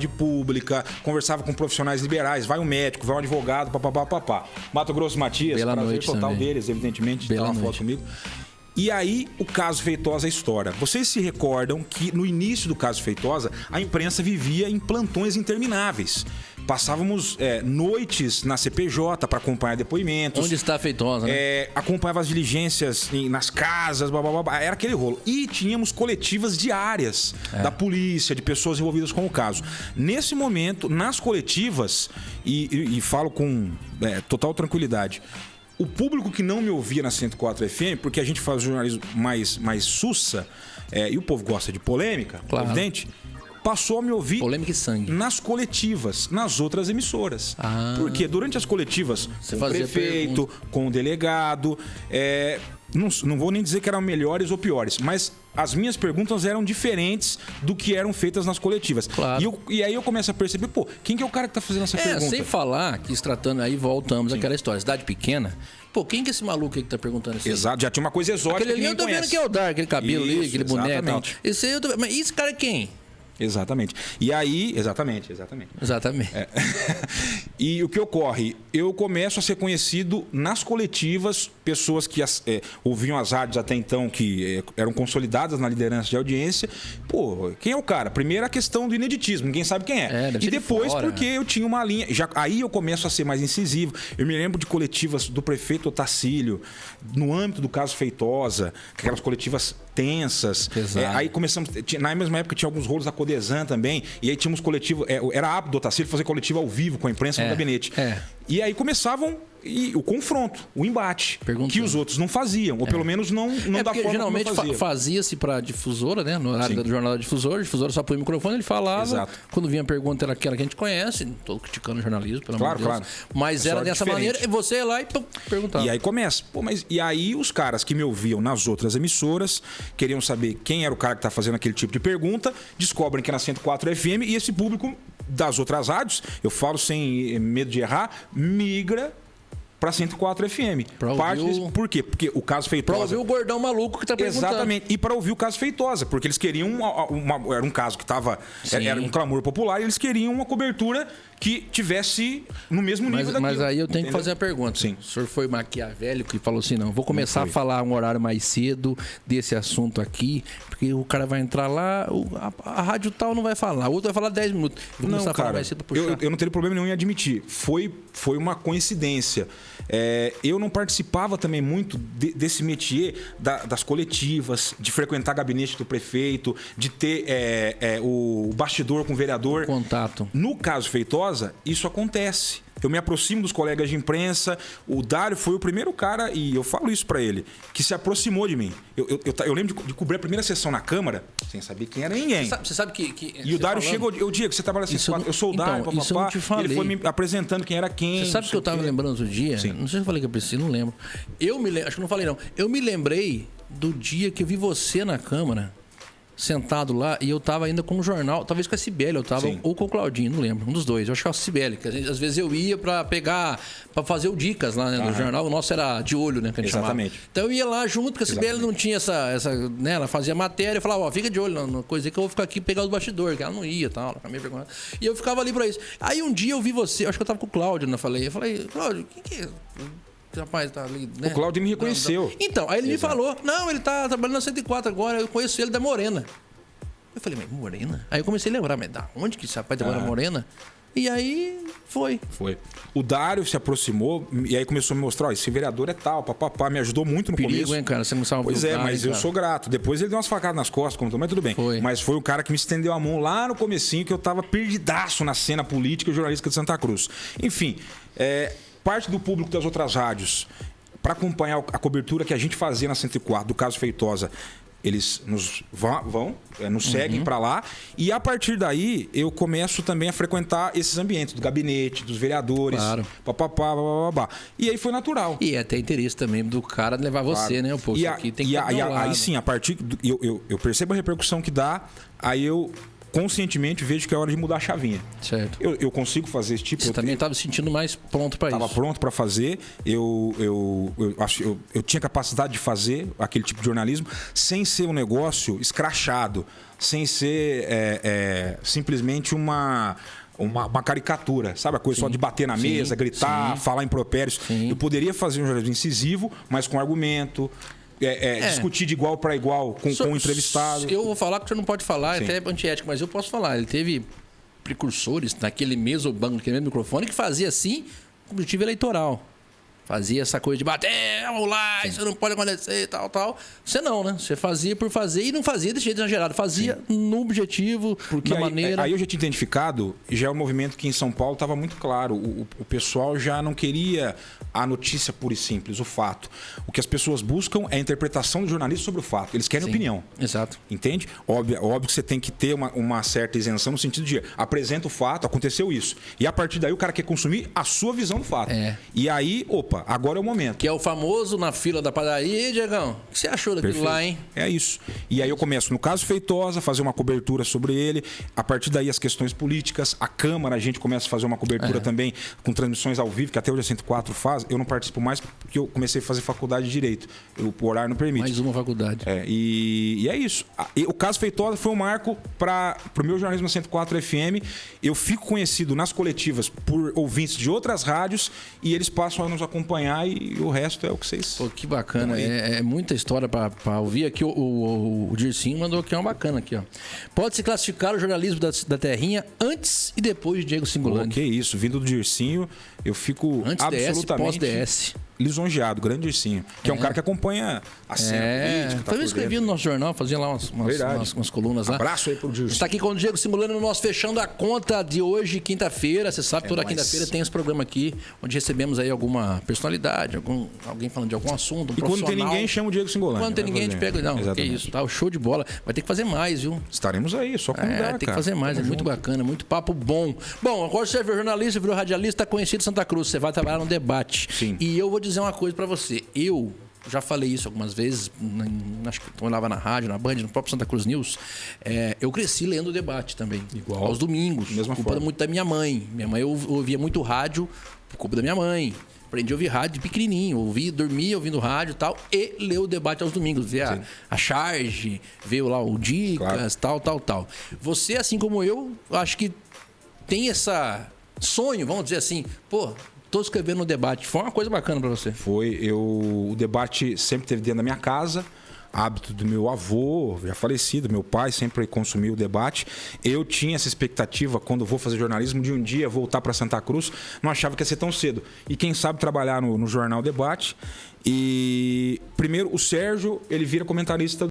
pública, conversava com profissionais liberais, vai um médico, vai um advogado, papapá. Mato Grosso Matias, Bela prazer noite total também. deles, evidentemente, de dar uma foto comigo. E aí, o caso Feitosa estoura. Vocês se recordam que no início do caso Feitosa, a imprensa vivia em plantões intermináveis. Passávamos noites na CPJ para acompanhar depoimentos. Onde está a Feitosa, né? Acompanhava as diligências nas casas, era aquele rolo. E tínhamos coletivas diárias da polícia, de pessoas envolvidas com o caso. Nesse momento, nas coletivas, e falo com total tranquilidade, o público que não me ouvia na 104 FM, porque a gente faz jornalismo mais sussa, e o povo gosta de polêmica, evidente, passou a me ouvir polêmica e sangue nas coletivas, nas outras emissoras. Porque durante as coletivas, com o prefeito, com o delegado, não vou nem dizer que eram melhores ou piores, mas as minhas perguntas eram diferentes do que eram feitas nas coletivas. Claro. E aí eu começo a perceber, quem que é o cara que tá fazendo essa pergunta? Sem falar que, se tratando aí, voltamos àquela história. Cidade pequena, quem que é esse maluco aí que tá perguntando isso? Exato, já tinha uma coisa exótica. Aquele ali eu tô vendo que é o Dar, aquele cabelo ali, aquele boneco e tal. Esse aí mas esse cara é quem? Exatamente. E aí, exatamente. E o que ocorre? Eu começo a ser conhecido nas coletivas, pessoas que ouviam as rádios até então, que eram consolidadas na liderança de audiência. Quem é o cara? Primeiro a questão do ineditismo, ninguém sabe quem é. E depois porque eu tinha uma linha. Aí eu começo a ser mais incisivo. Eu me lembro de coletivas do prefeito Otacílio, no âmbito do caso Feitosa, aquelas coletivas tensas. Aí começamos. Na mesma época tinha alguns rolos da Codesan também. E aí tínhamos coletivo. Era apto do Otacílio fazer coletivo ao vivo com a imprensa no gabinete. E aí começavam o confronto, o embate, que os outros não faziam, ou pelo menos não da forma geralmente como fazia. Fazia-se para a difusora, né? No horário do jornal da difusora, a difusora só põe o microfone, ele falava. Exato. Quando vinha a pergunta era aquela que a gente conhece, não estou criticando o jornalismo, pelo amor de Deus. Mas era dessa maneira, e você ia lá e perguntava. E aí começa. E aí os caras que me ouviam nas outras emissoras queriam saber quem era o cara que está fazendo aquele tipo de pergunta, descobrem que é na 104 FM e esse público das outras rádios, eu falo sem medo de errar, migra para 104 FM. Por quê? Porque o caso Feitosa... Para ouvir o gordão maluco que tá perguntando. Exatamente. E para ouvir o caso Feitosa, porque eles queriam era um caso que estava... Era um clamor popular e eles queriam uma cobertura que tivesse no mesmo nível daquilo. Mas aí eu tenho que fazer a pergunta. Sim. O senhor foi maquiavélico e falou assim, não, vou começar a falar um horário mais cedo desse assunto aqui, porque o cara vai entrar lá, a rádio tal não vai falar, o outro vai falar 10 minutos. Vou começar a falar mais cedo pra puxar. Eu não teria problema nenhum em admitir. Foi uma coincidência. Eu não participava também muito desse métier das coletivas, de frequentar gabinete do prefeito, de ter o bastidor com o vereador. O contato. No caso Feitosa, isso acontece. Eu me aproximo dos colegas de imprensa. O Dário foi o primeiro cara, e eu falo isso pra ele, que se aproximou de mim. Eu lembro de cobrir a primeira sessão na Câmara, sem saber quem era ninguém. Você sabe que e o Dário chegou, Diego, você trabalha assim, eu sou o Dário, papapá. Ele foi me apresentando quem era quem. Você sabe que eu tava lembrando outro dia? Sim. Não sei se eu falei que eu preciso, não lembro. Acho que não falei não. Eu me lembrei do dia que eu vi você na Câmara, sentado lá, e eu tava ainda com um jornal, talvez com a Cibele, eu tava, ou com o Claudinho, não lembro, um dos dois. Eu acho que é a Cibele, que às vezes eu ia pra fazer o Dicas lá, né, no jornal. O nosso era de olho, né, que a gente Exatamente. chamava. Então eu ia lá junto, porque a Cibele não tinha essa né, ela fazia matéria, eu falava, fica de olho na coisa que eu vou ficar aqui pegar os bastidores, que ela não ia, tal, ela ficava meio perguntando. E eu ficava ali pra isso. Aí um dia eu vi você, acho que eu tava com o Cláudio, né, eu falei, Cláudio, o que é... O rapaz tá ali, né? O Cláudio me reconheceu. Então, aí ele me falou, não, ele tá trabalhando na 104 agora, eu conheço ele da Morena. Eu falei, mas Morena? Aí eu comecei a lembrar, mas da onde que esse rapaz trabalha Morena? E aí foi. O Dário se aproximou e aí começou a me mostrar, esse vereador é tal, papapá, me ajudou muito no começo. Hein, cara? Você não sabe Pois mas eu sou grato. Depois ele deu umas facadas nas costas, mas tudo bem. Mas foi o cara que me estendeu a mão lá no comecinho, que eu tava perdidaço na cena política e jornalística de Santa Cruz. Enfim, parte do público das outras rádios, para acompanhar a cobertura que a gente fazia na 104 do caso Feitosa, eles nos seguem para lá, e a partir daí eu começo também a frequentar esses ambientes do gabinete, dos vereadores, papapá. E aí foi natural. E é até interesse também do cara levar você, né? Aqui tem que aí sim, a partir eu percebo a repercussão que dá, aí eu conscientemente vejo que é hora de mudar a chavinha. Certo. Eu consigo fazer esse tipo... Você também estava se sentindo mais pronto para isso. Estava pronto para fazer. Eu tinha capacidade de fazer aquele tipo de jornalismo sem ser um negócio escrachado, sem ser simplesmente uma caricatura, sabe? A coisa só de bater na mesa, gritar, falar impropérios. Eu poderia fazer um jornalismo incisivo, mas com argumento, discutir de igual para igual com o entrevistado. Eu vou falar que você não pode falar, até é antiético, mas eu posso falar. Ele teve precursores naquele mesmo banco, naquele mesmo microfone, que fazia assim com objetivo eleitoral. Fazia essa coisa de bater, vamos lá, isso não pode acontecer, tal. Você não, né? Você fazia por fazer e não fazia de jeito exagerado. Fazia no objetivo, porque na maneira... Aí eu já tinha identificado, já é um movimento que em São Paulo estava muito claro. O pessoal já não queria a notícia pura e simples, o fato. O que as pessoas buscam é a interpretação do jornalista sobre o fato. Eles querem opinião. Exato. Entende? Óbvio que você tem que ter uma certa isenção no sentido de apresenta o fato, aconteceu isso. E a partir daí o cara quer consumir a sua visão do fato. E aí, agora é o momento. Que é o famoso na fila da padaria. E Diegão, o que você achou daquilo lá, hein? É isso. E aí eu começo, no caso Feitosa, fazer uma cobertura sobre ele. A partir daí as questões políticas. A Câmara, a gente começa a fazer uma cobertura também com transmissões ao vivo, que até hoje a 104 faz. Eu não participo mais porque eu comecei a fazer faculdade de Direito. O horário não permite. Mais uma faculdade. E é isso. O caso Feitosa foi um marco para o meu jornalismo na 104 FM. Eu fico conhecido nas coletivas por ouvintes de outras rádios e eles passam a nos acompanhar e o resto é o que vocês... Pô, que bacana. É muita história para ouvir. Aqui o Dircinho mandou aqui uma bacana aqui, ó. Pode-se classificar o jornalismo da Terrinha antes e depois de Diego Cingolani. Que isso. Vindo do Dircinho, eu fico antes absolutamente... pós-DS. Lisonjeado, grande Dircinho, que é um cara que acompanha a cena política. Também escrevi no nosso jornal, fazia lá umas colunas lá. Abraço aí pro Dircinho. Está aqui com o Diego Cingolani no nosso Fechando a Conta de hoje, quinta-feira. Você sabe, toda quinta-feira tem esse programa aqui, onde recebemos aí alguma personalidade, alguém falando de algum assunto, e quando tem ninguém, chama o Diego Cingolani. Quando tem ninguém, a gente pega... Não, que isso, tá? O show de bola. Vai ter que fazer mais, viu? Estaremos aí, só convidar, tem que fazer mais, muito bacana, muito papo bom. Bom, agora você virou jornalista, virou radialista, conhecido em Santa Cruz, você vai trabalhar no debate. Sim. E eu vou dizer uma coisa pra você. Eu já falei isso algumas vezes, acho que eu olhava na rádio, na Band, no próprio Santa Cruz News. Eu cresci lendo o debate também. Igual. Aos domingos. Mesma culpa forma. muito da minha mãe. Minha mãe eu ouvia muito rádio por culpa da minha mãe. Aprendi a ouvir rádio pequenininho, dormia ouvindo rádio e tal, e ler o debate aos domingos, ver a charge, ver lá o Dicas, tal. Você, assim como eu, acho que tem essa sonho, vamos dizer assim, tô escrevendo no debate. Foi uma coisa bacana para você? O debate sempre teve dentro da minha casa, hábito do meu avô, já falecido, meu pai sempre consumiu o debate. Eu tinha essa expectativa, quando vou fazer jornalismo, de um dia voltar para Santa Cruz. Não achava que ia ser tão cedo. E quem sabe trabalhar no Jornal Debate. E primeiro, o Sérgio, ele vira comentarista